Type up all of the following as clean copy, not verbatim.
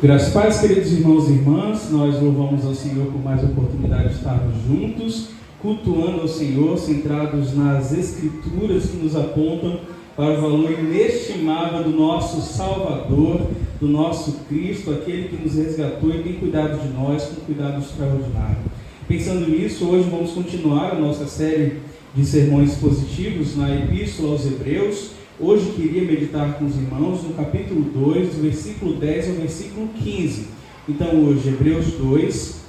Graças e paz, queridos irmãos e irmãs, nós louvamos ao Senhor por mais oportunidade de estarmos juntos, cultuando ao Senhor, centrados nas Escrituras que nos apontam para o valor inestimável do nosso Salvador, do nosso Cristo, aquele que nos resgatou e tem cuidado de nós com cuidado extraordinário. Pensando nisso, hoje vamos continuar a nossa série de sermões positivos na Epístola aos Hebreus. Hoje queria meditar com os irmãos no capítulo 2, do versículo 10 ao versículo 15. Então hoje, Hebreus 2,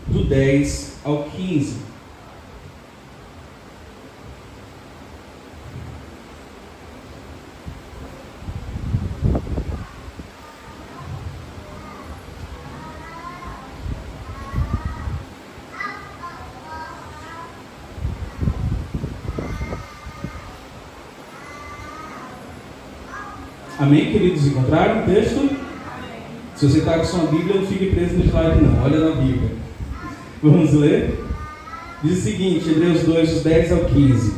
do 10 ao 15. Amém, queridos? Encontraram o texto? Amém. Se você está com sua Bíblia, não fique preso no slide não, olha na Bíblia. Vamos ler? Diz o seguinte, Hebreus 2, dos 10 ao 15.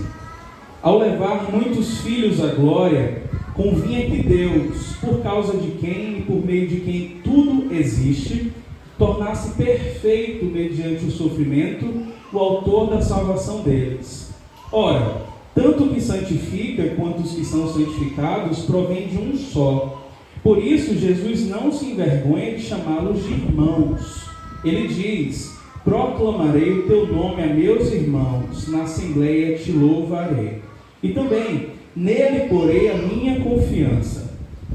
Ao levar muitos filhos à glória, convinha que Deus, por causa de quem e por meio de quem tudo existe, tornasse perfeito mediante o sofrimento o autor da salvação deles. Ora, tanto o que santifica quanto os que são santificados provém de um só. Por isso, Jesus não se envergonha de chamá-los de irmãos. Ele diz: proclamarei o teu nome a meus irmãos, na assembleia te louvarei. E também, nele porei a minha confiança.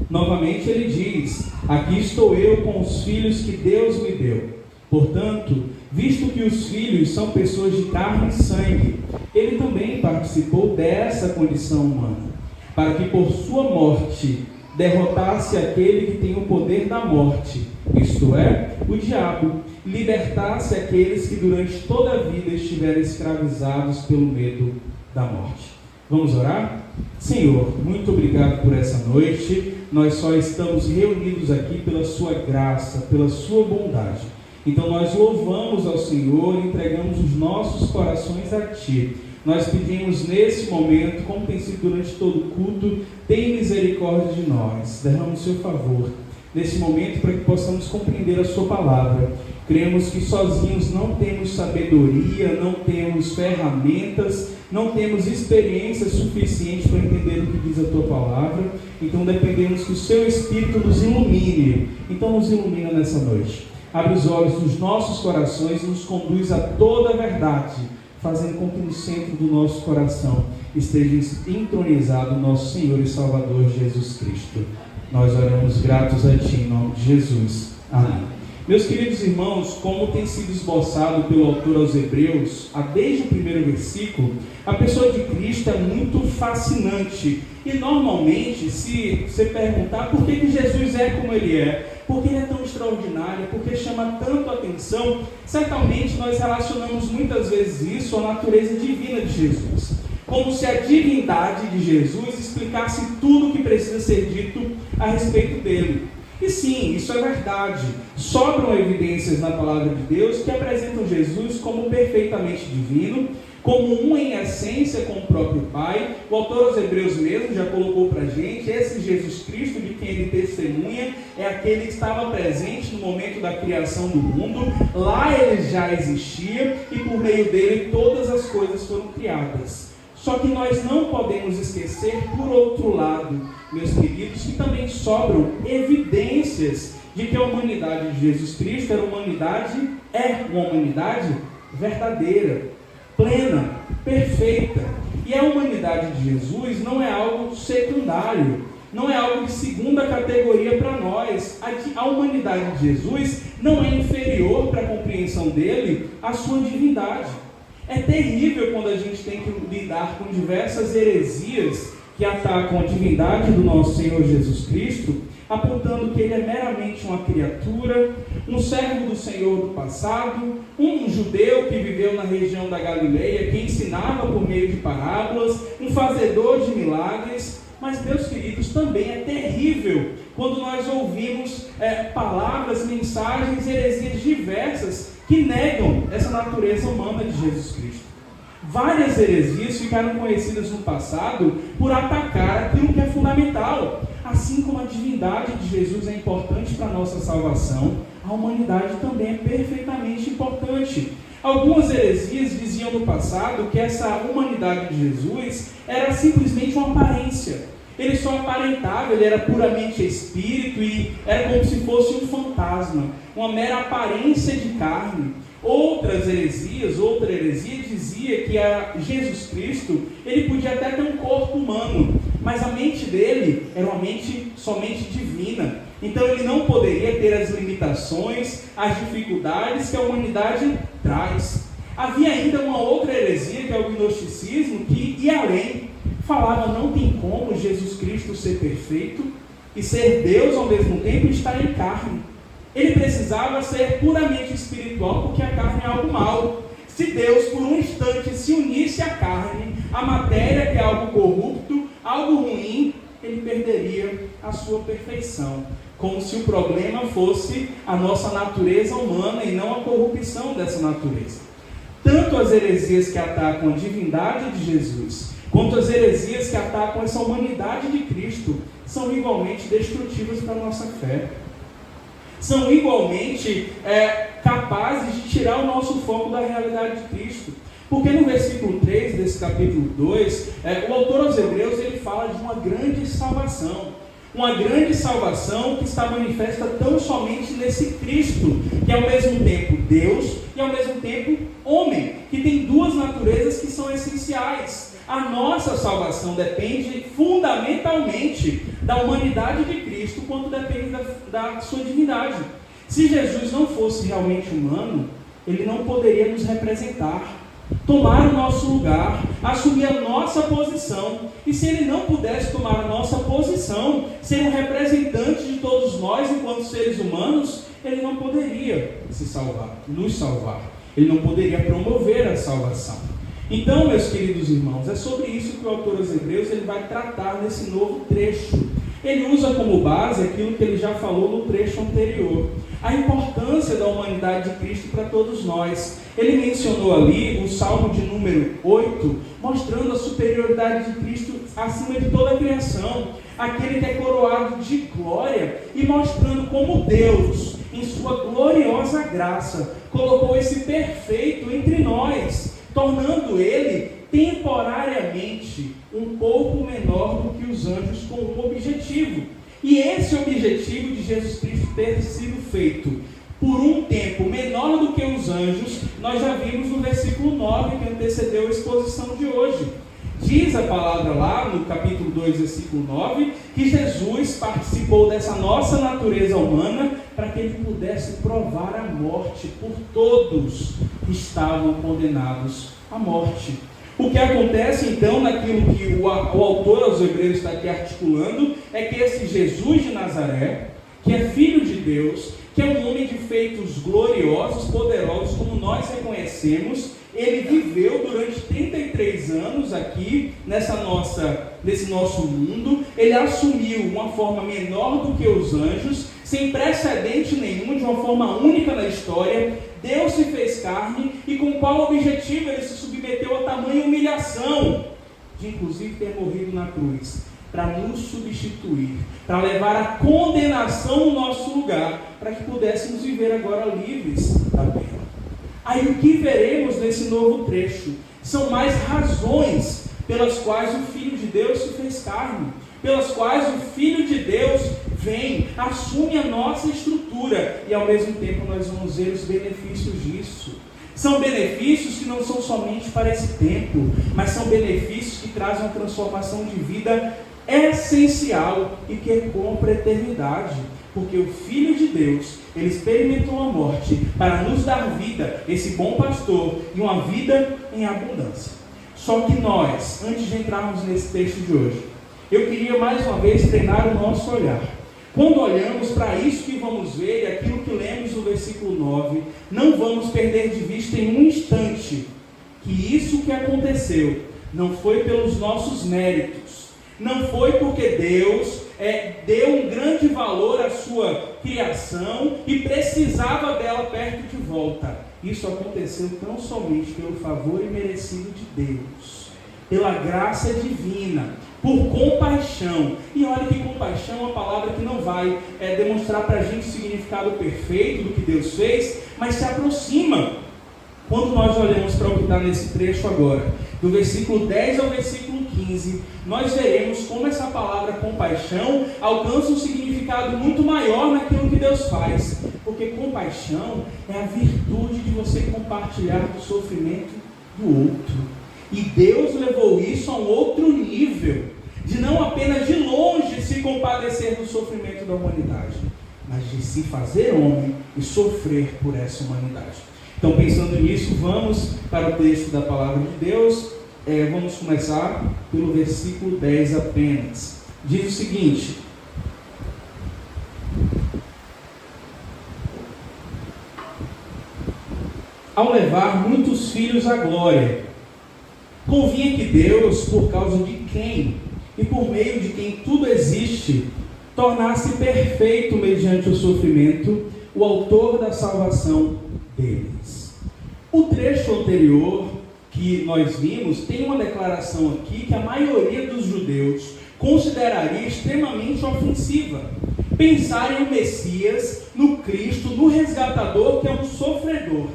Novamente ele diz: aqui estou eu com os filhos que Deus me deu. Portanto, visto que os filhos são pessoas de carne e sangue, ele também participou dessa condição humana, para que por sua morte derrotasse aquele que tem o poder da morte, isto é, o diabo, e libertasse aqueles que durante toda a vida estiveram escravizados pelo medo da morte. Vamos orar? Senhor, muito obrigado por essa noite. Nós só estamos reunidos aqui pela sua graça, pela sua bondade. Então nós louvamos ao Senhor e entregamos os nossos corações a Ti. Nós pedimos nesse momento, como tem sido durante todo o culto, tem misericórdia de nós. Derrama o seu favor nesse momento para que possamos compreender a sua palavra. Cremos que sozinhos não temos sabedoria, não temos ferramentas, não temos experiência suficiente para entender o que diz a Tua palavra. Então dependemos que o Seu Espírito nos ilumine. Então nos ilumina nessa noite. Abre os olhos dos nossos corações e nos conduz a toda a verdade, fazendo com que no centro do nosso coração esteja entronizado o nosso Senhor e Salvador Jesus Cristo. Nós oramos gratos a Ti, em nome de Jesus. Amém. Meus queridos irmãos, como tem sido esboçado pelo autor aos Hebreus, desde o primeiro versículo, a pessoa de Cristo é muito fascinante. E normalmente, se você perguntar por que Jesus é como Ele é, por que Ele é tão extraordinário, por que chama tanto a atenção, certamente nós relacionamos muitas vezes isso à natureza divina de Jesus. Como se a divindade de Jesus explicasse tudo o que precisa ser dito a respeito dele. E sim, isso é verdade. Sobram evidências na palavra de Deus que apresentam Jesus como perfeitamente divino, como um em essência com o próprio Pai. O autor aos Hebreus mesmo já colocou para a gente, esse Jesus Cristo de quem ele testemunha, é aquele que estava presente no momento da criação do mundo. Lá ele já existia e por meio dele todas as coisas foram criadas. Só que nós não podemos esquecer, por outro lado, meus queridos, que também sobram evidências de que a humanidade de Jesus Cristo é uma humanidade verdadeira, plena, perfeita. E a humanidade de Jesus não é algo secundário, não é algo de segunda categoria para nós. A humanidade de Jesus não é inferior para a compreensão dele à sua divindade. É terrível quando a gente tem que lidar com diversas heresias que atacam a divindade do nosso Senhor Jesus Cristo, apontando que Ele é meramente uma criatura, um servo do Senhor do passado, um judeu que viveu na região da Galileia, que ensinava por meio de parábolas, um fazedor de milagres. Mas, meus queridos, também é terrível quando nós ouvimos palavras, mensagens, heresias diversas que negam essa natureza humana de Jesus Cristo. Várias heresias ficaram conhecidas no passado por atacar aquilo que é fundamental. Assim como a divindade de Jesus é importante para a nossa salvação, a humanidade também é perfeitamente importante. Algumas heresias diziam no passado que essa humanidade de Jesus era simplesmente uma aparência. Ele só aparentava, ele era puramente espírito e era como se fosse um fantasma, uma mera aparência de carne. Outra heresia dizia que Jesus Cristo, ele podia até ter um corpo humano, mas a mente dele era uma mente somente divina. Então ele não poderia ter as limitações, as dificuldades que a humanidade traz. Havia ainda uma outra heresia, que é o gnosticismo, que ia além. Falava, não tem como Jesus Cristo ser perfeito e ser Deus ao mesmo tempo e estar em carne. Ele precisava ser puramente espiritual, porque a carne é algo mau. Se Deus por um instante se unisse à carne, a matéria, que é algo corrupto, algo ruim, ele perderia a sua perfeição. Como se o problema fosse a nossa natureza humana e não a corrupção dessa natureza. Tanto as heresias que atacam a divindade de Jesus, quanto as heresias que atacam essa humanidade de Cristo, são igualmente destrutivas para a nossa fé. São igualmente capazes de tirar o nosso foco da realidade de Cristo. Porque no versículo 3 desse capítulo 2, o autor aos Hebreus ele fala de uma grande salvação. Uma grande salvação que está manifesta tão somente nesse Cristo, que é ao mesmo tempo Deus e ao mesmo tempo homem, que tem duas naturezas que são essenciais. A nossa salvação depende fundamentalmente da humanidade de Cristo, quanto depende da sua divindade. Se Jesus não fosse realmente humano, ele não poderia nos representar, tomar o nosso lugar, assumir a nossa posição. E se ele não pudesse tomar a nossa posição, ser um representante de todos nós enquanto seres humanos, ele não poderia nos salvar. Ele não poderia promover a salvação. Então, meus queridos irmãos, é sobre isso que o autor aos Hebreus ele vai tratar nesse novo trecho. Ele usa como base aquilo que ele já falou no trecho anterior, a importância da humanidade de Cristo para todos nós. Ele mencionou ali o Salmo de número 8, mostrando a superioridade de Cristo acima de toda a criação, aquele que é coroado de glória, e mostrando como Deus, em sua gloriosa graça, colocou esse perfeito entre nós, tornando ele temporariamente um pouco menor do que os anjos, com um objetivo. E esse objetivo de Jesus Cristo ter sido feito por um tempo menor do que os anjos, nós já vimos no versículo 9, que antecedeu a exposição de hoje. Diz a palavra lá no capítulo 2, versículo 9, que Jesus participou dessa nossa natureza humana para que ele pudesse provar a morte por todos que estavam condenados à morte. O que acontece então, naquilo que o autor aos Hebreus está aqui articulando, é que esse Jesus de Nazaré, que é filho de Deus, que é um homem de feitos gloriosos, poderosos, como nós reconhecemos, ele viveu durante 33 anos aqui nesse nosso mundo. Ele assumiu uma forma menor do que os anjos, sem precedente nenhum, de uma forma única na história. Deus se fez carne, e com qual objetivo ele se submeteu a tamanha humilhação, de inclusive ter morrido na cruz, para nos substituir, para levar a condenação no nosso lugar, para que pudéssemos viver agora livres da pena. Aí o que veremos nesse novo trecho são mais razões pelas quais o Filho de Deus se fez carne, pelas quais o Filho de Deus vem, assume a nossa estrutura, e ao mesmo tempo nós vamos ver os benefícios disso. São benefícios que não são somente para esse tempo, mas são benefícios que trazem uma transformação de vida essencial e que ecoam para a eternidade. Porque o Filho de Deus, ele experimentou a morte para nos dar vida, esse bom pastor, e uma vida em abundância. Só que nós, antes de entrarmos nesse texto de hoje, eu queria mais uma vez treinar o nosso olhar. Quando olhamos para isso que vamos ver, e aquilo que lemos no versículo 9, não vamos perder de vista em um instante que isso que aconteceu não foi pelos nossos méritos, não foi porque Deus deu um grande valor à sua criação e precisava dela perto de volta. isso aconteceu tão somente pelo favor imerecido de Deus, pela graça divina, por compaixão. E olha que compaixão é uma palavra que não vai demonstrar para a gente o significado perfeito do que Deus fez, mas se aproxima. Quando nós olhamos para o que está nesse trecho agora, do versículo 10 ao versículo 15, nós veremos como essa palavra compaixão alcança um significado muito maior naquilo que Deus faz. Porque compaixão é a virtude de você compartilhar do sofrimento do outro. E Deus levou isso a um outro nível, de não apenas de longe se compadecer do sofrimento da humanidade, mas de se fazer homem e sofrer por essa humanidade. Então, pensando nisso, vamos para o texto da palavra de Deus. Vamos começar pelo versículo 10 apenas. Diz o seguinte: ao levar muitos filhos à glória, convinha que Deus, por causa de quem e por meio de quem tudo existe, tornasse perfeito mediante o sofrimento o autor da salvação deles. O trecho anterior que nós vimos tem uma declaração aqui que a maioria dos judeus consideraria extremamente ofensiva. Pensar em um Messias, no Cristo, no resgatador, que é um sofredor.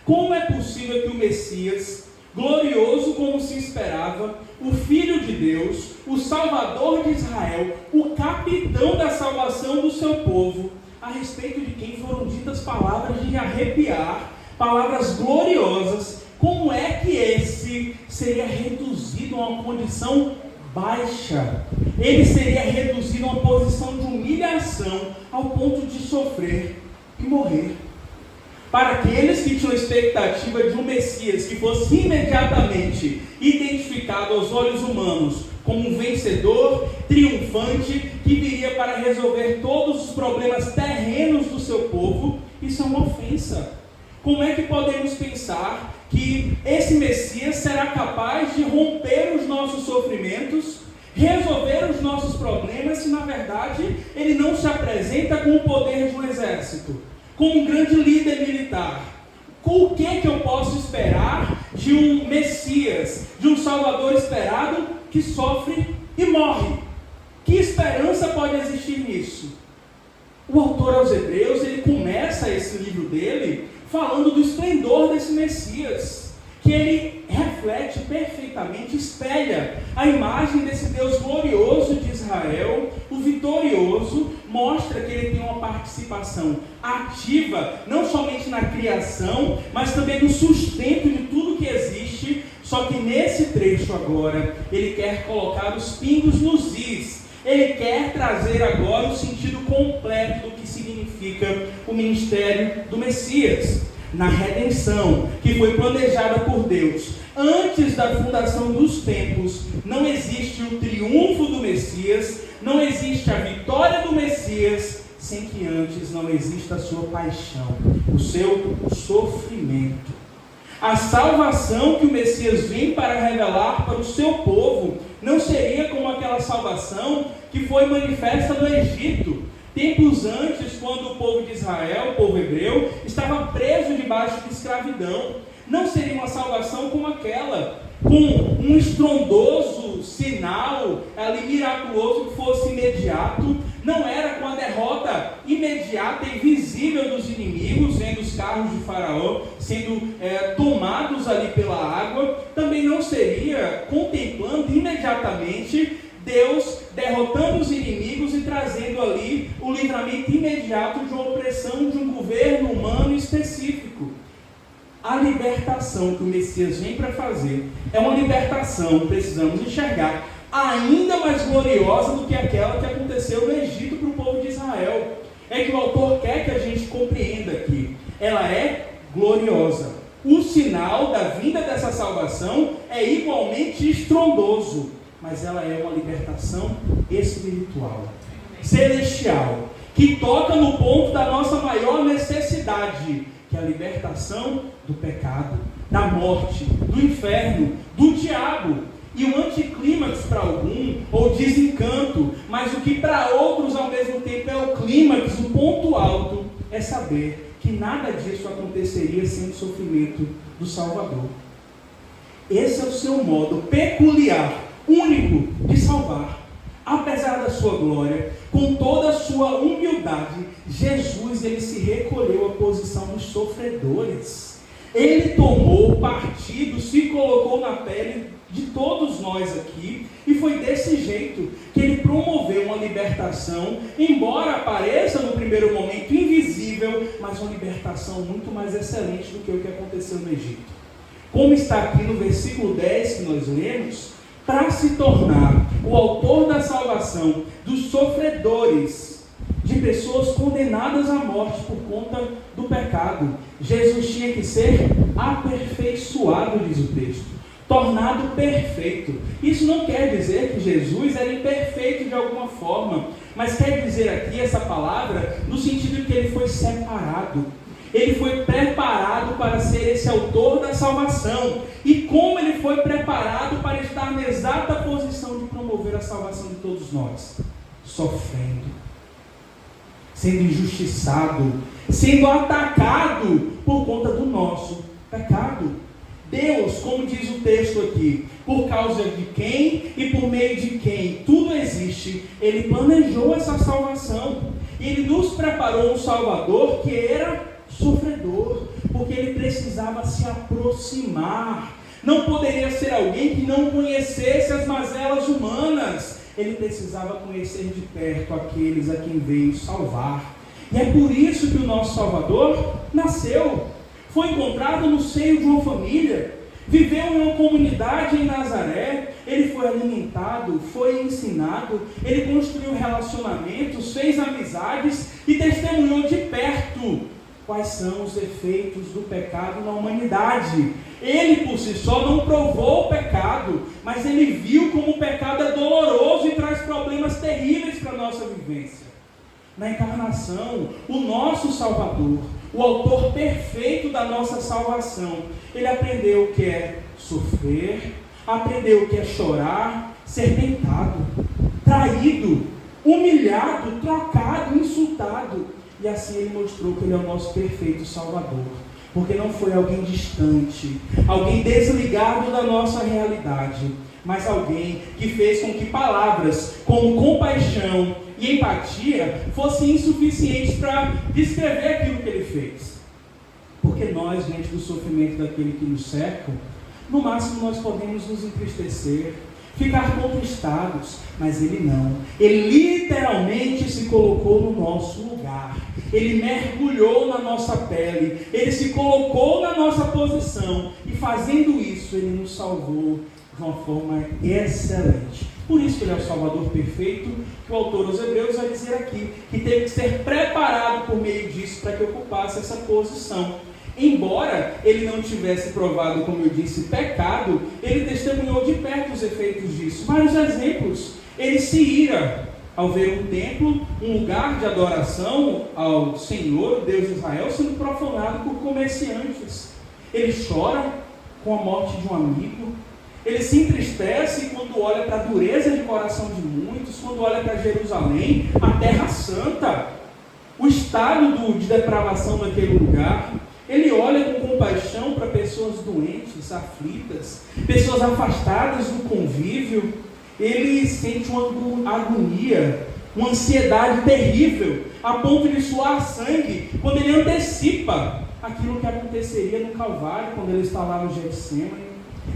Como é possível que o Messias, glorioso como se esperava, o Filho de Deus, o Salvador de Israel, o capitão da salvação do seu povo, a respeito de quem foram ditas palavras de arrepiar, palavras gloriosas, como é que esse seria reduzido a uma condição baixa? Ele seria reduzido a uma posição de humilhação, ao ponto de sofrer e morrer. Para aqueles que tinham expectativa de um Messias que fosse imediatamente identificado aos olhos humanos como um vencedor, triunfante, que viria para resolver todos os problemas terrenos do seu povo, isso é uma ofensa. Como é que podemos pensar que esse Messias será capaz de romper os nossos sofrimentos, resolver os nossos problemas, se na verdade ele não se apresenta com o poder de um exército, como um grande líder militar? O que eu posso esperar de um Messias, de um Salvador esperado que sofre e morre? Que esperança pode existir nisso? O autor aos Hebreus, ele começa esse livro dele falando do esplendor desse Messias, que ele reflete perfeitamente, espelha a imagem desse Deus glorioso de Israel, o vitorioso, mostra que ele tem uma participação ativa, não somente na criação, mas também no sustento de tudo que existe. Só que nesse trecho agora, ele quer colocar os pingos nos is. Ele quer trazer agora o sentido completo do que significa o ministério do Messias. Na redenção, que foi planejada por Deus antes da fundação dos tempos, não existe o triunfo do Messias, não existe a vitória do Messias, sem que antes não exista a sua paixão, o seu sofrimento. A salvação que o Messias vem para revelar para o seu povo não seria como aquela salvação que foi manifesta no Egito, tempos antes, quando o povo de Israel, o povo hebreu, estava preso debaixo de escravidão. Não seria uma salvação como aquela, com um estrondoso sinal ali miraculoso que fosse imediato. Não era com a derrota imediata e visível dos inimigos, vendo os carros de Faraó sendo tomados ali pela água. Também não seria contemplando imediatamente Deus derrotando os inimigos e trazendo ali o livramento imediato de uma opressão de um governo humano específico. A libertação que o Messias vem para fazer é uma libertação, precisamos enxergar, ainda mais gloriosa do que aquela que aconteceu no Egito para o povo de Israel. É que o autor quer que a gente compreenda aqui. Ela é gloriosa. O sinal da vinda dessa salvação é igualmente estrondoso, mas ela é uma libertação espiritual, celestial, que toca no ponto da nossa maior necessidade, que é a libertação do pecado, da morte, do inferno, do diabo. E o anticlímax para algum, ou desencanto, mas o que para outros ao mesmo tempo é o clímax, o ponto alto, é saber que que nada disso aconteceria sem o sofrimento do Salvador. Esse é o seu modo peculiar, único de salvar. Apesar da sua glória, com toda a sua humildade, Jesus ele se recolheu à posição dos sofredores. Ele tomou partido, se colocou na pele de todos nós aqui, e foi desse jeito que ele promoveu uma libertação, embora pareça no primeiro momento invisível, mas uma libertação muito mais excelente do que o que aconteceu no Egito. Como está aqui no versículo 10 que nós lemos, para se tornar o autor da salvação dos sofredores, de pessoas condenadas à morte por conta do pecado, Jesus tinha que ser aperfeiçoado, diz o texto, tornado perfeito. Isso não quer dizer que Jesus era imperfeito de alguma forma, mas quer dizer aqui essa palavra no sentido de que ele foi separado. Ele foi preparado para ser esse autor da salvação. E como ele foi preparado para estar na exata posição de promover a salvação de todos nós? Sofrendo, sendo injustiçado, sendo atacado por conta do nosso pecado. Deus, como diz o texto aqui, por causa de quem e por meio de quem tudo existe, Ele planejou essa salvação. E Ele nos preparou um Salvador que era sofredor, porque Ele precisava se aproximar. Não poderia ser alguém que não conhecesse as mazelas humanas. Ele precisava conhecer de perto aqueles a quem veio salvar. E é por isso que o nosso Salvador nasceu. Foi encontrado no seio de uma família, viveu em uma comunidade em Nazaré, ele foi alimentado, foi ensinado, ele construiu relacionamentos, fez amizades e testemunhou de perto quais são os efeitos do pecado na humanidade. Ele por si só não provou o pecado, mas ele viu como o pecado é doloroso e traz problemas terríveis para a nossa vivência. Na encarnação, o nosso Salvador, o autor perfeito da nossa salvação, ele aprendeu o que é sofrer, aprendeu o que é chorar, ser tentado, traído, humilhado, trocado, insultado. E assim ele mostrou que ele é o nosso perfeito Salvador. Porque não foi alguém distante, alguém desligado da nossa realidade, mas alguém que fez com que palavras como compaixão e empatia fossem insuficientes para descrever aquilo que ele fez. Porque nós, diante do sofrimento daquele que nos cerca, no máximo nós podemos nos entristecer, ficar contristados, mas ele não. Ele literalmente se colocou no nosso lugar. Ele mergulhou na nossa pele. Ele se colocou na nossa posição. E fazendo isso, ele nos salvou de uma forma excelente. Por isso que ele é o Salvador perfeito, que o autor aos Hebreus vai dizer aqui, que teve que ser preparado por meio disso para que ocupasse essa posição. Embora ele não tivesse provado, como eu disse, pecado, ele testemunhou de perto os efeitos disso. Vários exemplos. Ele se ira ao ver um templo, um lugar de adoração ao Senhor, o Deus de Israel, sendo profanado por comerciantes. Ele chora com a morte de um amigo. Ele se entristece quando olha para a dureza de coração de muitos, quando olha para Jerusalém, a terra santa, o estado de depravação daquele lugar. Ele olha com compaixão para pessoas doentes, aflitas, pessoas afastadas do convívio. Ele sente uma agonia, uma ansiedade terrível, a ponto de suar sangue, quando ele antecipa aquilo que aconteceria no Calvário, quando ele está lá no Getsemane.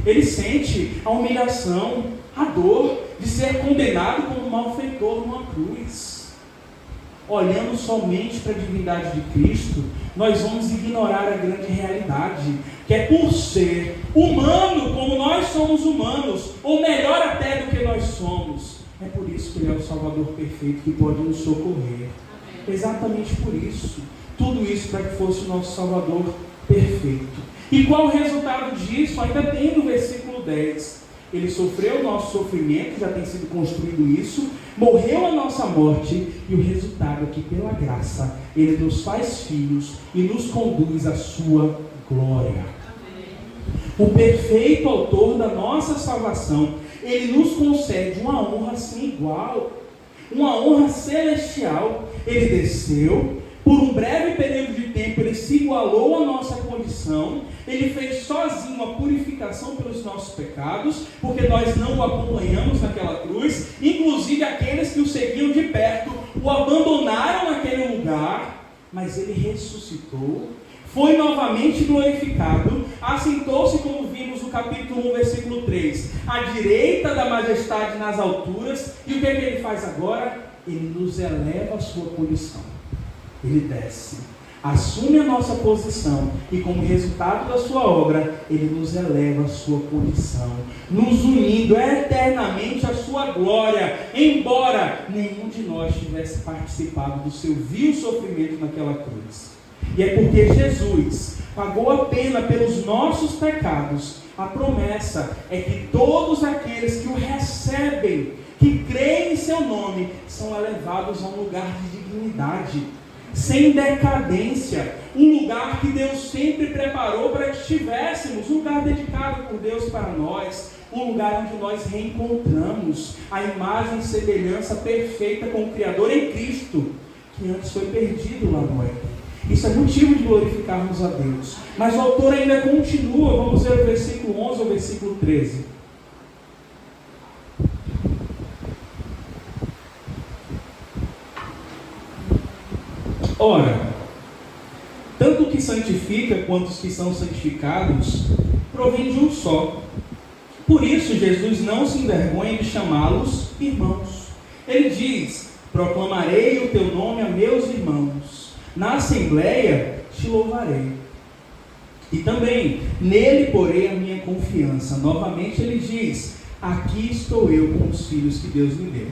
Ele sente a humilhação, a dor de ser condenado como malfeitor numa cruz. Olhando somente para a divindade de Cristo, nós vamos ignorar a grande realidade, que é por ser humano como nós somos humanos, ou melhor até do que nós somos. É por isso que Ele é o Salvador perfeito que pode nos socorrer. Exatamente por isso. Tudo isso para que fosse o nosso Salvador perfeito. E qual o resultado disso? Ainda tem no versículo 10. Ele sofreu o nosso sofrimento, já tem sido construído isso, morreu a nossa morte, e o resultado é que, pela graça, Ele nos faz filhos e nos conduz à sua glória. O perfeito autor da nossa salvação, Ele nos concede uma honra sem igual, uma honra celestial. Ele desceu, por um breve período de tempo, Ele se igualou à nossa condição, ele fez sozinho a purificação pelos nossos pecados, porque nós não o acompanhamos naquela cruz, inclusive aqueles que o seguiam de perto, o abandonaram naquele lugar, mas ele ressuscitou, foi novamente glorificado, assentou-se, como vimos no capítulo 1, versículo 3, à direita da majestade nas alturas, e o que é que ele faz agora? Ele nos eleva à sua condição, ele desce, assume a nossa posição, e como resultado da sua obra, ele nos eleva à sua condição, nos unindo eternamente à sua glória, embora nenhum de nós tivesse participado do seu vil sofrimento naquela cruz. E é porque Jesus pagou a pena pelos nossos pecados. A promessa é que todos aqueles que o recebem, que creem em seu nome, são elevados a um lugar de dignidade, sem decadência, um lugar que Deus sempre preparou para que estivéssemos, um lugar dedicado por Deus para nós, um lugar onde nós reencontramos a imagem e semelhança perfeita com o Criador em Cristo, que antes foi perdido lá no Éden. Isso é motivo de glorificarmos a Deus. Mas o autor ainda continua, vamos ver o versículo 11 ao versículo 13. Ora, tanto o que santifica quanto os que são santificados provém de um só. Por isso Jesus não se envergonha de chamá-los irmãos. Ele diz: proclamarei o teu nome a meus irmãos, na assembleia te louvarei. E também nele porei a minha confiança. Novamente ele diz: aqui estou eu com os filhos que Deus me deu.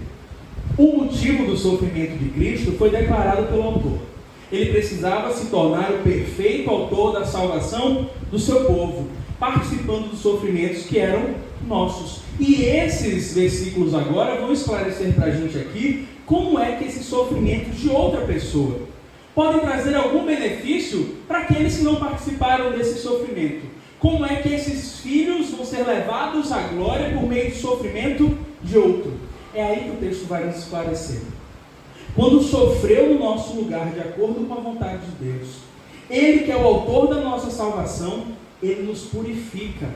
O motivo do sofrimento de Cristo foi declarado pelo autor. Ele precisava se tornar o perfeito autor da salvação do seu povo, participando dos sofrimentos que eram nossos. E esses versículos agora vão esclarecer para a gente aqui como é que esses sofrimentos de outra pessoa podem trazer algum benefício para aqueles que não participaram desse sofrimento. Como é que esses filhos vão ser levados à glória por meio do sofrimento de outro. É aí que o texto vai nos esclarecer. Quando sofreu no nosso lugar, de acordo com a vontade de Deus, Ele que é o autor da nossa salvação, Ele nos purifica,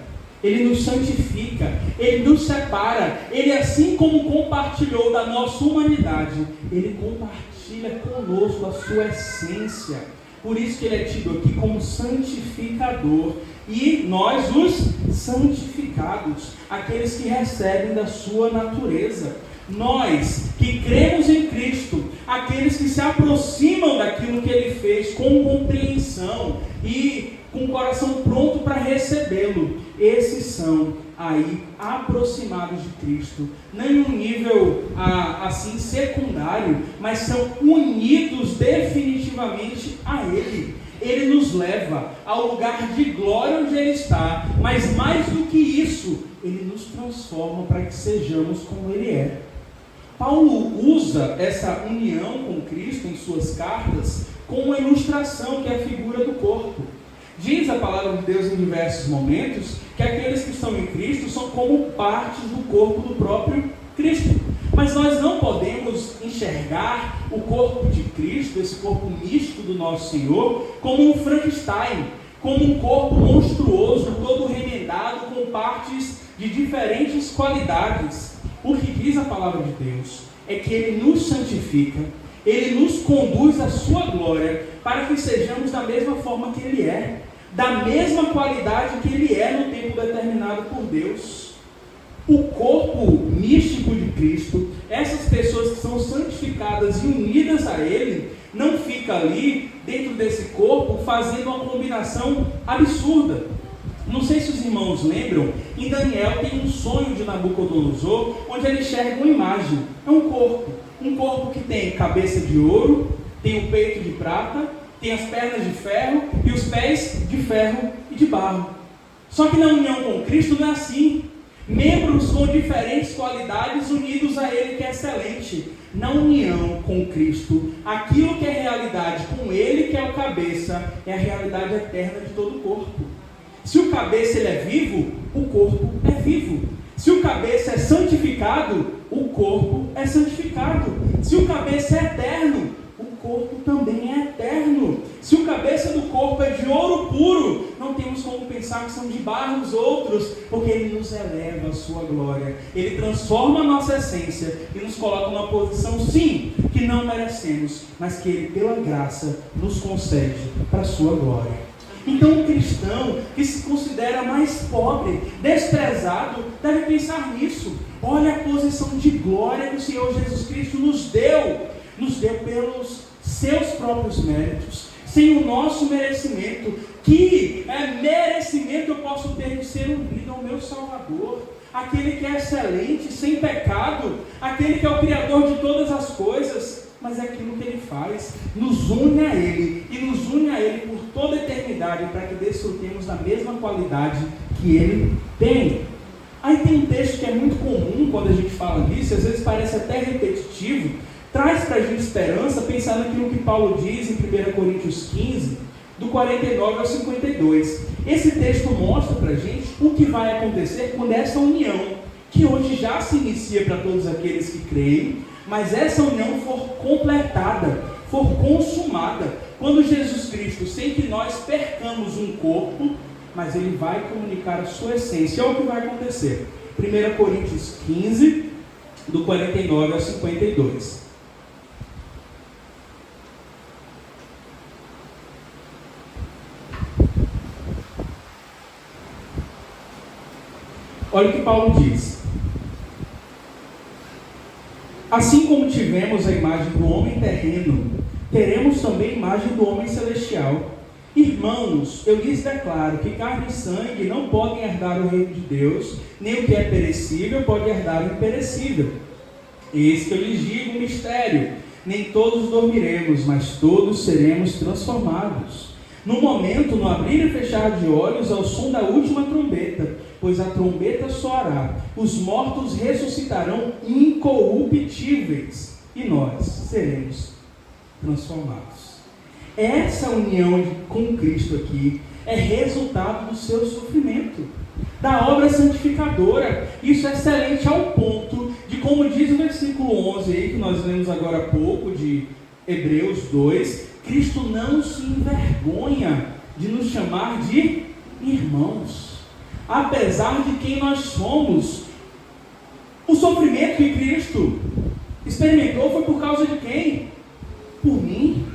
Ele nos santifica, Ele nos separa. Ele, assim como compartilhou da nossa humanidade, Ele compartilha conosco a sua essência. Por isso que Ele é tido aqui como santificador. E nós, os santificados, aqueles que recebem da sua natureza. Nós que cremos em Cristo, aqueles que se aproximam daquilo que Ele fez com compreensão e com o coração pronto para recebê-lo, esses são aí aproximados de Cristo, não em um nível assim secundário, mas são unidos definitivamente a Ele. Ele nos leva ao lugar de glória onde Ele está, mas mais do que isso, Ele nos transforma para que sejamos como Ele é. Paulo usa essa união com Cristo em suas cartas com uma ilustração que é a figura do corpo. Diz a palavra de Deus em diversos momentos que aqueles que estão em Cristo são como partes do corpo do próprio Cristo. Mas nós não podemos enxergar o corpo de Cristo, esse corpo místico do nosso Senhor, como um Frankenstein, como um corpo monstruoso, todo remendado, com partes de diferentes qualidades. O que diz a palavra de Deus é que Ele nos santifica, Ele nos conduz à sua glória, para que sejamos da mesma forma que Ele é, da mesma qualidade que Ele é no tempo determinado por Deus. O corpo místico de Cristo, essas pessoas que são santificadas e unidas a Ele, não fica ali dentro desse corpo fazendo uma combinação absurda. Não sei se os irmãos lembram, em Daniel tem um sonho de Nabucodonosor, onde ele enxerga uma imagem, é um corpo que tem cabeça de ouro, tem o peito de prata, tem as pernas de ferro e os pés de ferro e de barro. Só que na união com Cristo não é assim. Membros com diferentes qualidades unidos a Ele, que é excelente. Na união com Cristo, aquilo que é realidade com Ele, que é o cabeça, é a realidade eterna de todo o corpo. Se o cabeça ele é vivo, o corpo é vivo. Se o cabeça é santificado, o corpo é santificado. Se o cabeça é eterno, o corpo também é eterno. Se o cabeça do corpo pensar que são de barro os outros, porque Ele nos eleva à sua glória. Ele transforma a nossa essência e nos coloca numa posição, sim, que não merecemos, mas que Ele, pela graça, nos concede para a sua glória. Então, um cristão que se considera mais pobre, desprezado, deve pensar nisso. Olha a posição de glória que o Senhor Jesus Cristo nos deu pelos seus próprios méritos, sem o nosso merecimento. Que merecimento eu posso ter de ser unido ao meu Salvador, aquele que é excelente, sem pecado, aquele que é o Criador de todas as coisas. Mas é aquilo que Ele faz, nos une a Ele, e nos une a Ele por toda a eternidade, para que desfrutemos da mesma qualidade que Ele tem. Aí tem um texto que é muito comum quando a gente fala disso, às vezes parece até repetitivo, traz para a gente esperança, pensando naquilo que Paulo diz em 1 Coríntios 15, do 49 ao 52. Esse texto mostra para a gente o que vai acontecer quando essa união, que hoje já se inicia para todos aqueles que creem, mas essa união for completada, for consumada, quando Jesus Cristo, sem que nós percamos um corpo, mas Ele vai comunicar a sua essência. Olha o que vai acontecer. 1 Coríntios 15, do 49 ao 52. Olha o que Paulo diz. Assim como tivemos a imagem do homem terreno, teremos também a imagem do homem celestial. Irmãos, eu lhes declaro que carne e sangue não podem herdar o reino de Deus, nem o que é perecível pode herdar o imperecível. Eis que eu lhes digo um mistério: nem todos dormiremos, mas todos seremos transformados. No momento, no abrir e fechar de olhos, ao som da última trombeta, pois a trombeta soará, os mortos ressuscitarão incorruptíveis, e nós seremos transformados. Essa união com Cristo aqui é resultado do seu sofrimento, da obra santificadora. Isso é excelente ao ponto de, como diz o versículo 11 aí, que nós lemos agora há pouco, de Hebreus 2, Cristo não se envergonha de nos chamar de irmãos. Apesar de quem nós somos, o sofrimento que Cristo experimentou foi por causa de quem? Por mim,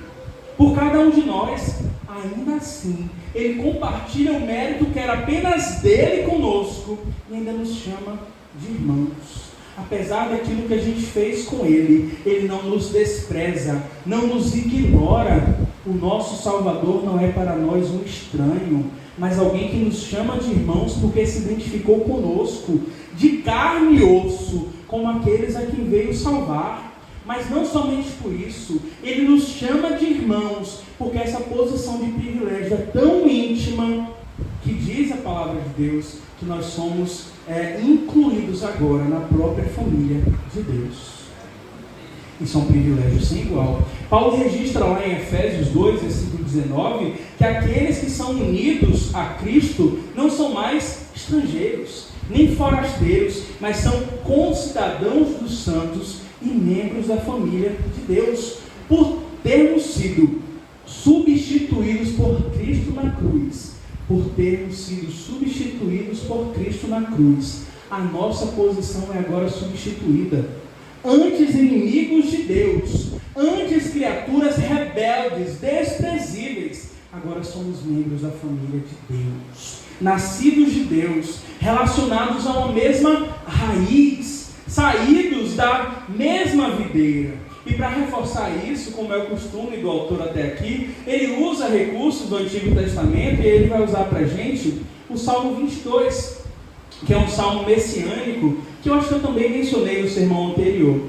por cada um de nós. Ainda assim, Ele compartilha o mérito que era apenas dele conosco e ainda nos chama de irmãos. Apesar daquilo que a gente fez com Ele, Ele não nos despreza, não nos ignora. O nosso Salvador não é para nós um estranho, mas alguém que nos chama de irmãos porque se identificou conosco, de carne e osso, como aqueles a quem veio salvar. Mas não somente por isso, Ele nos chama de irmãos, porque essa posição de privilégio é tão íntima, que diz a palavra de Deus, que nós somos incluídos agora na própria família de Deus. Isso é um privilégio sem igual. Paulo registra lá em Efésios 2, versículo 19, que aqueles que são unidos a Cristo não são mais estrangeiros, nem forasteiros, mas são concidadãos dos santos e membros da família de Deus, por termos sido substituídos por Cristo na cruz. Por termos sido substituídos por Cristo na cruz, a nossa posição é agora substituída. Antes inimigos de Deus, antes criaturas rebeldes, desprezíveis, agora somos membros da família de Deus, nascidos de Deus, relacionados a uma mesma raiz, saídos da mesma videira. E para reforçar isso, como é o costume do autor até aqui, ele usa recursos do Antigo Testamento e ele vai usar para a gente o Salmo 22, que é um salmo messiânico, que eu acho que eu também mencionei no sermão anterior.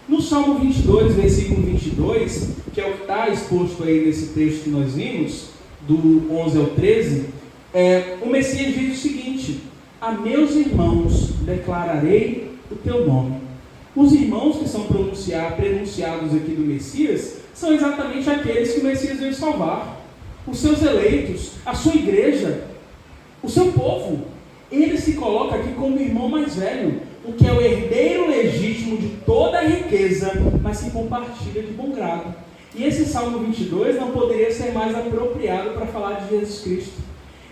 No Salmo 22, versículo 22, que é o que está exposto aí nesse texto que nós vimos, do 11 ao 13, o Messias diz o seguinte: a meus irmãos declararei o teu nome. Os irmãos que são pronunciados aqui do Messias são exatamente aqueles que o Messias veio salvar. Os seus eleitos, a sua igreja, o seu povo. Ele se coloca aqui como o irmão mais velho, o que é o herdeiro legítimo de toda a riqueza, mas que compartilha de bom grado. E esse Salmo 22 não poderia ser mais apropriado para falar de Jesus Cristo.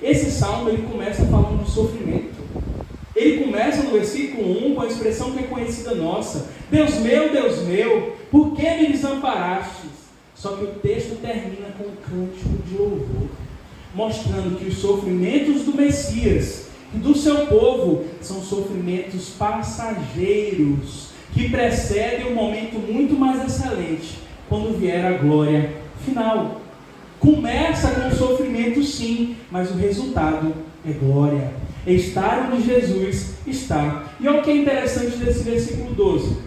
Esse salmo ele começa falando de sofrimento. Ele começa no versículo 1 com a expressão que é conhecida nossa: Deus meu, por que me desamparastes? Só que o texto termina com um cântico de louvor, mostrando que os sofrimentos do Messias e do seu povo são sofrimentos passageiros, que precedem um momento muito mais excelente, quando vier a glória final. Começa com sofrimento sim, mas o resultado é glória. É estar onde Jesus está. E olha o que é interessante desse versículo 12.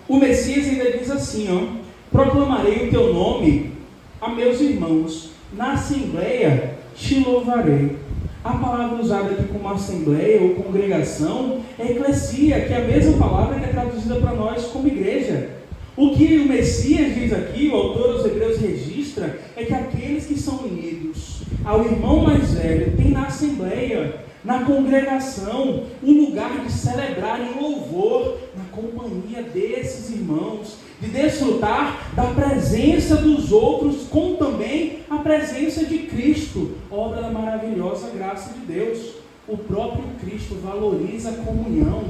O Messias ainda diz assim, proclamarei o teu nome a meus irmãos, na assembleia te louvarei. A palavra usada aqui como assembleia ou congregação é eclesia, que é a mesma palavra que é traduzida para nós como igreja. O que o Messias diz aqui, o autor aos Hebreus registra, é que aqueles que são unidos ao irmão mais velho têm na assembleia, na congregação, um lugar de celebrar em louvor, na companhia desses irmãos, de desfrutar da presença dos outros, com também a presença de Cristo, obra da maravilhosa graça de Deus. O próprio Cristo valoriza a comunhão.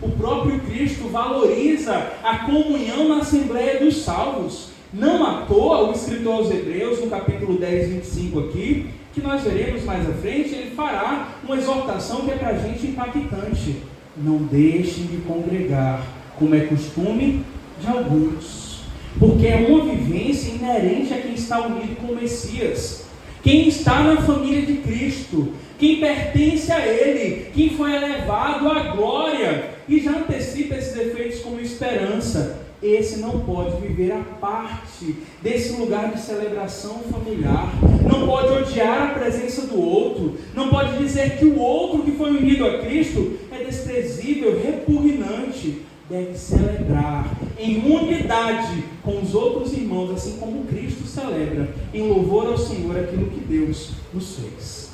O próprio Cristo valoriza a comunhão na Assembleia dos Salvos. Não à toa, o escritor aos Hebreus, no capítulo 10, 25 aqui, que nós veremos mais à frente, ele fará uma exortação que é para a gente impactante. Não deixem de congregar, como é costume de alguns. Porque é uma vivência inerente a quem está unido com o Messias. Quem está na família de Cristo, quem pertence a Ele, quem foi elevado à glória, e já antecipa esses efeitos como esperança. Esse não pode viver a parte desse lugar de celebração familiar, não pode odiar a presença do outro, não pode dizer que o outro que foi unido a Cristo é desprezível, repugnante. Deve celebrar em unidade com os outros irmãos, assim como Cristo celebra, em louvor ao Senhor aquilo que Deus nos fez.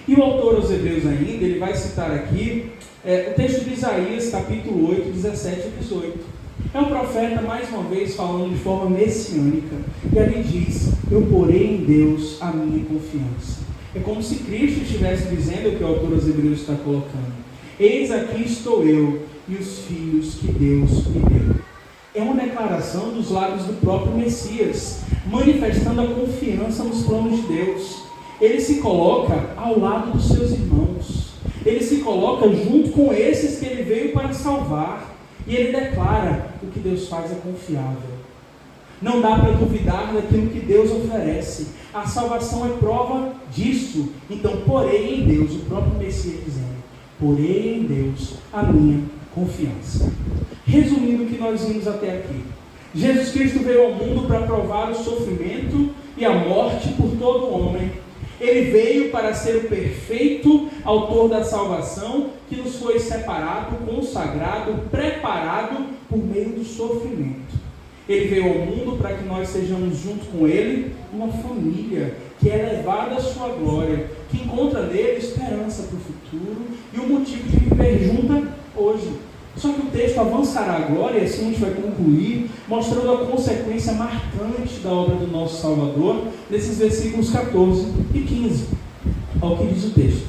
E o autor aos Hebreus ainda, ele vai citar aqui o texto de Isaías, capítulo 8, 17 e 18. É um profeta, mais uma vez, falando de forma messiânica. E ali diz: eu porei em Deus a minha confiança. É como se Cristo estivesse dizendo o que o autor aos Hebreus está colocando. Eis aqui estou eu e os filhos que Deus me deu. É uma declaração dos lábios do próprio Messias, manifestando a confiança nos planos de Deus. Ele se coloca ao lado dos seus irmãos. Ele se coloca junto com esses que ele veio para salvar. E ele declara: o que Deus faz é confiável. Não dá para duvidar daquilo que Deus oferece. A salvação é prova disso. Então, porei em Deus, o próprio Messias dizendo: porei em Deus a minha confiança. Resumindo o que nós vimos até aqui, Jesus Cristo veio ao mundo para provar o sofrimento e a morte por todo homem. Ele veio para ser o perfeito autor da salvação, que nos foi separado, consagrado, preparado por meio do sofrimento. Ele veio ao mundo para que nós sejamos junto com Ele uma família que é levada à sua glória, que encontra nele esperança para o futuro e o motivo de viver junta hoje. Só que o texto avançará agora, e assim a gente vai concluir, mostrando a consequência marcante da obra do nosso Salvador, nesses versículos 14 e 15. Olha o que diz o texto.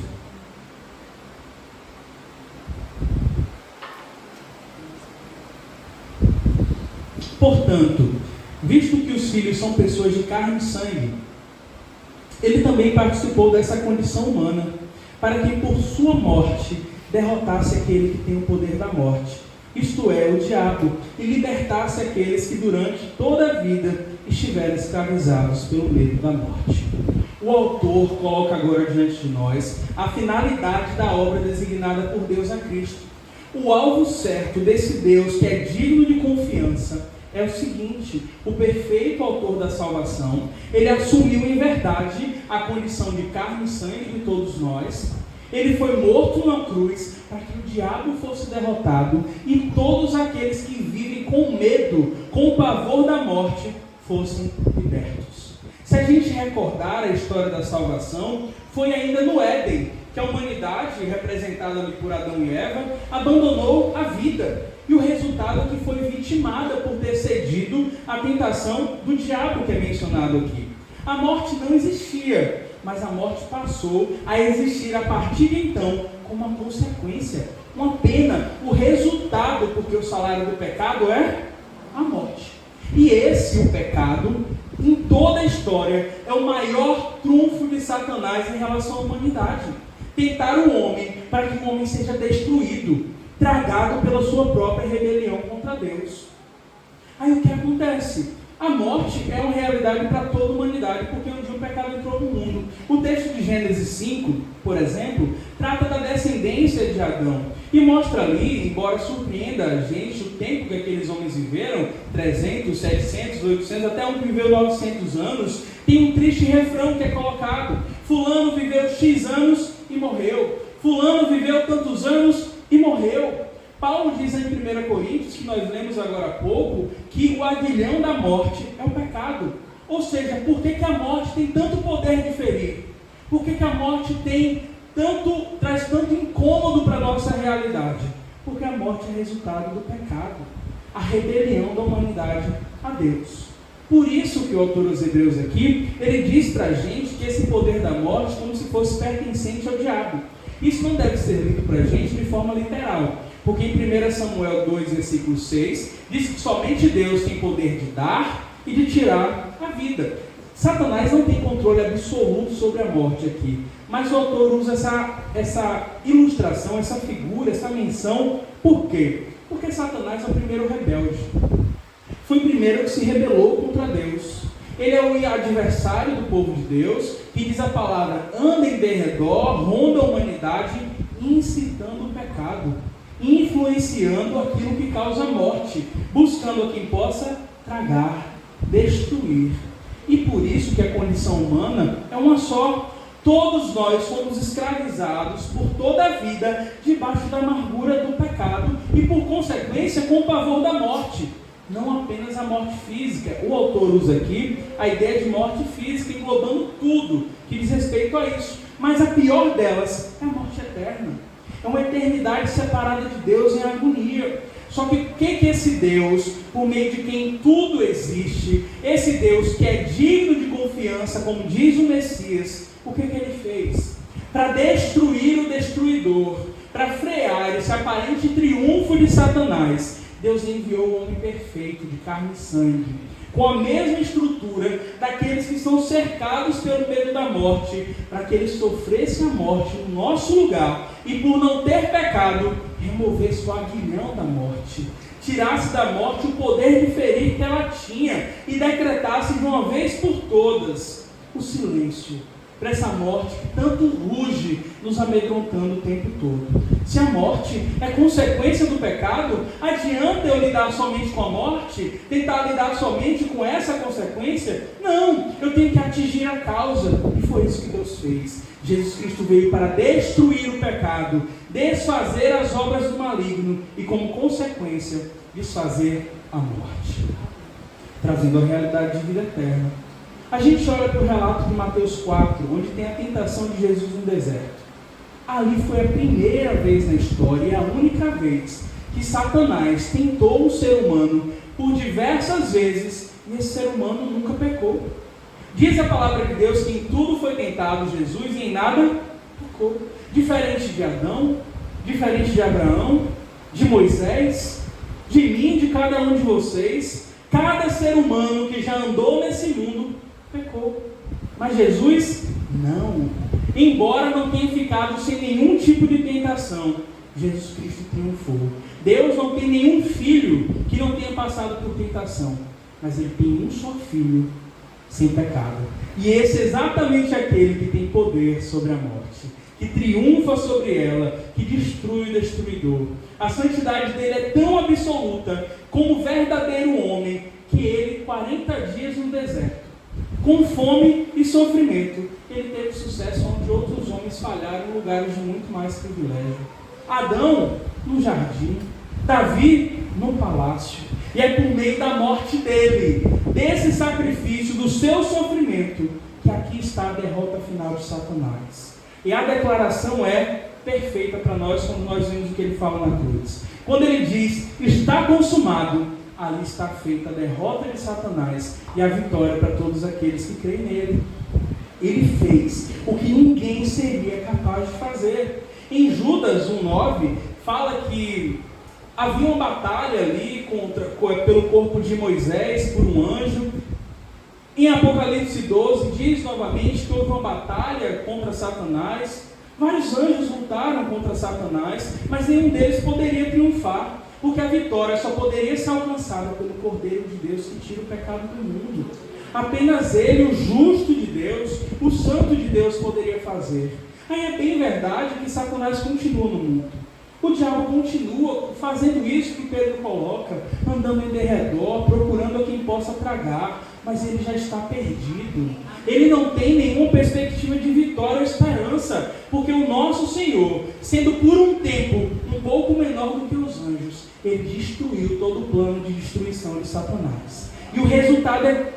Portanto, visto que os filhos são pessoas de carne e sangue, ele também participou dessa condição humana, para que por sua morte derrotasse aquele que tem o poder da morte, isto é, o diabo, e libertasse aqueles que durante toda a vida estiveram escravizados pelo medo da morte. O autor coloca agora diante de nós a finalidade da obra designada por Deus a Cristo. O alvo certo desse Deus que é digno de confiança é o seguinte: o perfeito autor da salvação, ele assumiu em verdade a condição de carne e sangue de todos nós. Ele foi morto numa cruz para que o diabo fosse derrotado e todos aqueles que vivem com medo, com o pavor da morte, fossem libertos. Se a gente recordar a história da salvação, foi ainda no Éden que a humanidade, representada ali por Adão e Eva, abandonou a vida. E o resultado é que foi vitimada por ter cedido à tentação do diabo que é mencionado aqui. A morte não existia, mas a morte passou a existir a partir de então como uma consequência, uma pena, o resultado, porque o salário do pecado é a morte. E esse, o pecado, em toda a história, é o maior trunfo de Satanás em relação à humanidade. Tentar o homem para que o homem seja destruído, tragado pela sua própria rebelião contra Deus. Aí o que acontece? A morte é uma realidade para toda a humanidade, porque um dia o pecado entrou no mundo. O texto de Gênesis 5, por exemplo, trata da descendência de Adão. E mostra ali, embora surpreenda a gente, o tempo que aqueles homens viveram, 300, 700, 800, até um que viveu 900 anos, tem um triste refrão que é colocado. Fulano viveu X anos e morreu. Fulano viveu tantos anos e morreu. Paulo diz em 1 Coríntios, que nós lemos agora há pouco, que o aguilhão da morte é o pecado. Ou seja, por que a morte tem tanto poder de ferir? Por que a morte traz tanto incômodo para a nossa realidade? Porque a morte é resultado do pecado, a rebelião da humanidade a Deus. Por isso que o autor dos Hebreus aqui, ele diz para a gente que esse poder da morte como se fosse pertencente ao diabo. Isso não deve ser lido para a gente de forma literal, porque em 1 Samuel 2, versículo 6, diz que somente Deus tem poder de dar e de tirar a vida. Satanás não tem controle absoluto sobre a morte aqui, mas o autor usa essa ilustração, essa figura, essa menção. Por quê? Porque Satanás é o primeiro rebelde. Foi o primeiro que se rebelou contra Deus. Ele é o adversário do povo de Deus, que diz a palavra, anda em derredor, ronda a humanidade, incitando o pecado, influenciando aquilo que causa morte, buscando a quem possa tragar, destruir. E por isso que a condição humana é uma só. Todos nós fomos escravizados por toda a vida debaixo da amargura do pecado e por consequência com o pavor da morte. Não apenas a morte física. O autor usa aqui a ideia de morte física, englobando tudo que diz respeito a isso. Mas a pior delas é a morte eterna. É uma eternidade separada de Deus em agonia. Só que o que esse Deus, por meio de quem tudo existe, esse Deus que é digno de confiança, como diz o Messias, o que ele fez? Para destruir o destruidor, para frear esse aparente triunfo de Satanás, Deus enviou o homem perfeito, de carne e sangue, com a mesma estrutura daqueles que estão cercados pelo medo da morte, para que ele sofresse a morte no nosso lugar e, por não ter pecado, removesse o aguilhão da morte, tirasse da morte o poder de ferir que ela tinha e decretasse de uma vez por todas o silêncio para essa morte que tanto ruge, nos amedrontando o tempo todo. Se a morte é consequência do pecado, adianta eu lidar somente com a morte? Tentar lidar somente com essa consequência? Não, eu tenho que atingir a causa, e foi isso que Deus fez. Jesus Cristo veio para destruir o pecado, desfazer as obras do maligno e, como consequência, desfazer a morte, trazendo a realidade de vida eterna. A gente olha para o relato de Mateus 4, onde tem a tentação de Jesus no deserto. Ali foi a primeira vez na história e a única vez que Satanás tentou o ser humano por diversas vezes e esse ser humano nunca pecou. Diz a palavra de Deus que em tudo foi tentado Jesus e em nada pecou. Diferente de Adão, diferente de Abraão, de Moisés, de mim, de cada um de vocês, cada ser humano que já andou nesse mundo pecou. Mas Jesus, não. Embora não tenha ficado sem nenhum tipo de tentação, Jesus Cristo triunfou. Deus não tem nenhum filho que não tenha passado por tentação, mas Ele tem um só filho sem pecado. E esse é exatamente aquele que tem poder sobre a morte, que triunfa sobre ela, que destrui o destruidor. A santidade dele é tão absoluta como verdadeiro homem, que ele, 40 dias no deserto, com fome e sofrimento, ele teve sucesso onde outros homens falharam em lugares de muito mais privilégio. Adão no jardim, Davi no palácio. E é por meio da morte dele, desse sacrifício, do seu sofrimento, que aqui está a derrota final de Satanás. E a declaração é perfeita para nós, quando nós vemos o que ele fala na cruz. Quando ele diz, está consumado, ali está feita a derrota de Satanás e a vitória para todos aqueles que creem nele. Ele fez o que ninguém seria capaz de fazer. Em Judas 1,9, fala que havia uma batalha ali pelo corpo de Moisés por um anjo. Em Apocalipse 12, diz novamente que houve uma batalha contra Satanás. Vários anjos lutaram contra Satanás, mas nenhum deles poderia triunfar, porque a vitória só poderia ser alcançada pelo Cordeiro de Deus que tira o pecado do mundo. Apenas Ele, o justo de Deus, o santo de Deus, poderia fazer. Aí é bem verdade que Satanás continua no mundo. O diabo continua fazendo isso que Pedro coloca, andando em derredor, procurando a quem possa tragar, mas ele já está perdido. Ele não tem nenhuma perspectiva de vitória ou esperança, porque o nosso Senhor, sendo por um tempo um pouco menor do que os anjos, ele destruiu todo o plano de destruição de Satanás. E o resultado é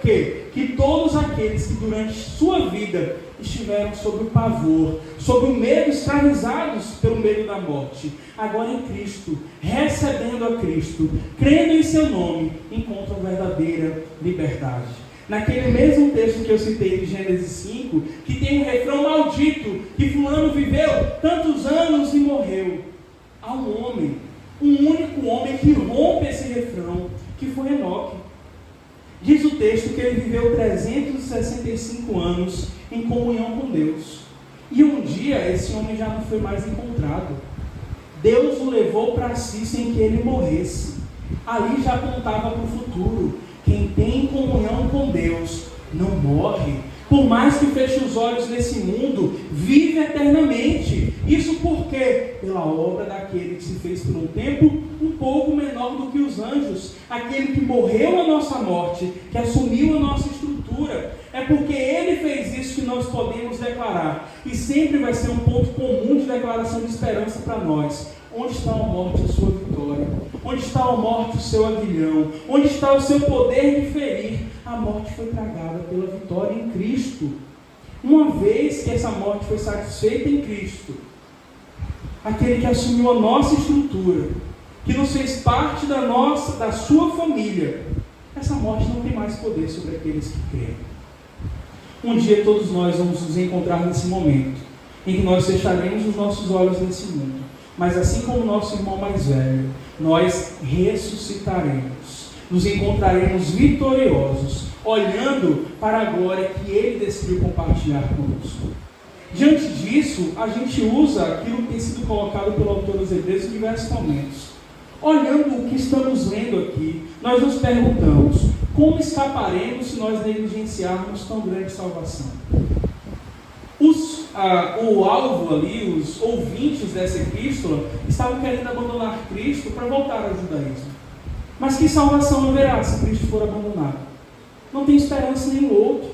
que todos aqueles que durante sua vida estiveram sob o pavor, sob o medo, escravizados pelo medo da morte, agora em Cristo, recebendo a Cristo, crendo em seu nome, encontram verdadeira liberdade. Naquele mesmo texto que eu citei de Gênesis 5, que tem um refrão maldito, que fulano viveu tantos anos e morreu, há um homem, um único homem que rompe esse refrão, que foi Enoque. Diz o texto que ele viveu 365 anos em comunhão com Deus. E um dia esse homem já não foi mais encontrado. Deus o levou para si sem que ele morresse. Ali já apontava para o futuro. Quem tem comunhão com Deus não morre. Por mais que feche os olhos nesse mundo, vive eternamente. Isso por quê? Pela obra daquele que se fez por um tempo um pouco menor do que os anjos. Aquele que morreu a nossa morte, que assumiu a nossa estrutura. É porque ele fez isso que nós podemos declarar. E sempre vai ser um ponto comum de declaração de esperança para nós. Onde está a morte, a sua vitória? Onde está a morte, o seu aguilhão? Onde está o seu poder de ferir? A morte foi tragada pela vitória em Cristo. Uma vez que essa morte foi satisfeita em Cristo, aquele que assumiu a nossa estrutura, que nos fez parte da sua família, essa morte não tem mais poder sobre aqueles que creem. Um dia todos nós vamos nos encontrar nesse momento, em que nós fecharemos os nossos olhos nesse mundo. Mas assim como nosso irmão mais velho, nós ressuscitaremos, nos encontraremos vitoriosos, olhando para a glória que Ele decidiu compartilhar conosco. Diante disso, a gente usa aquilo que tem sido colocado pelo autor dos Hebreus em diversos momentos. Olhando o que estamos lendo aqui, nós nos perguntamos, como escaparemos se nós negligenciarmos tão grande salvação? O alvo ali, os ouvintes dessa epístola, estavam querendo abandonar Cristo para voltar ao judaísmo. Mas que salvação haverá se Cristo for abandonado? Não tem esperança nenhum outro.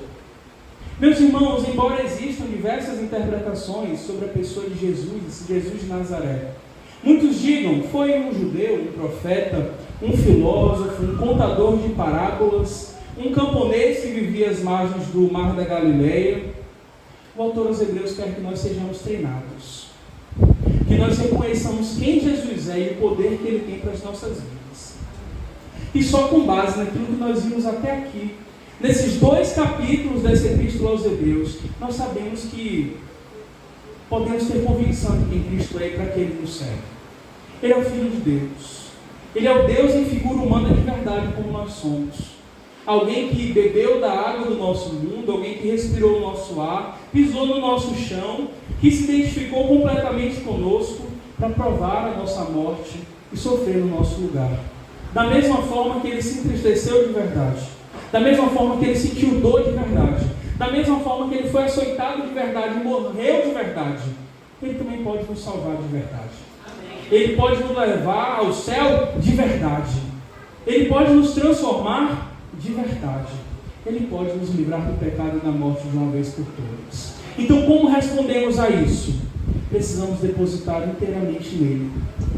Meus irmãos, embora existam diversas interpretações sobre a pessoa de Jesus de Nazaré, muitos digam, foi um judeu, um profeta, um filósofo, um contador de parábolas, um camponês que vivia às margens do Mar da Galileia. O autor aos Hebreus quer que nós sejamos treinados, que nós reconheçamos quem Jesus é e o poder que Ele tem para as nossas vidas. E só com base naquilo que nós vimos até aqui, nesses 2 capítulos dessa epístola aos Hebreus, nós sabemos que podemos ter convicção de quem Cristo é e para que Ele nos serve. Ele é o Filho de Deus. Ele é o Deus em figura humana de verdade, como nós somos. Alguém que bebeu da água do nosso mundo, alguém que respirou o nosso ar, pisou no nosso chão, que se identificou completamente conosco para provar a nossa morte e sofrer no nosso lugar. Da mesma forma que Ele se entristeceu de verdade, da mesma forma que Ele sentiu dor de verdade, da mesma forma que Ele foi açoitado de verdade e morreu de verdade, Ele também pode nos salvar de verdade. Ele pode nos levar ao céu de verdade. Ele pode nos transformar de verdade. Ele pode nos livrar do pecado e da morte de uma vez por todas. Então, como respondemos a isso? Precisamos depositar inteiramente nele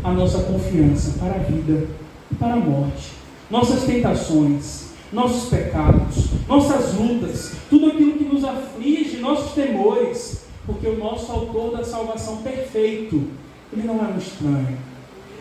a nossa confiança para a vida e para a morte. Nossas tentações, nossos pecados, nossas lutas, tudo aquilo que nos aflige, nossos temores, porque o nosso autor da salvação perfeito, Ele não é um estranho,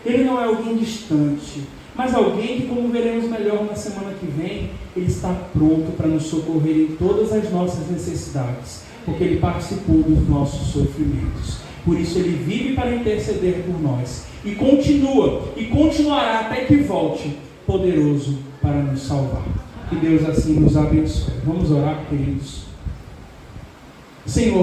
Ele não é alguém distante, mas alguém que, como veremos melhor na semana que vem, Ele está pronto para nos socorrer em todas as nossas necessidades, porque Ele participou dos nossos sofrimentos. Por isso Ele vive para interceder por nós, e continua, e continuará até que volte, poderoso para nos salvar. Que Deus assim nos abençoe. Vamos orar, queridos. Senhor,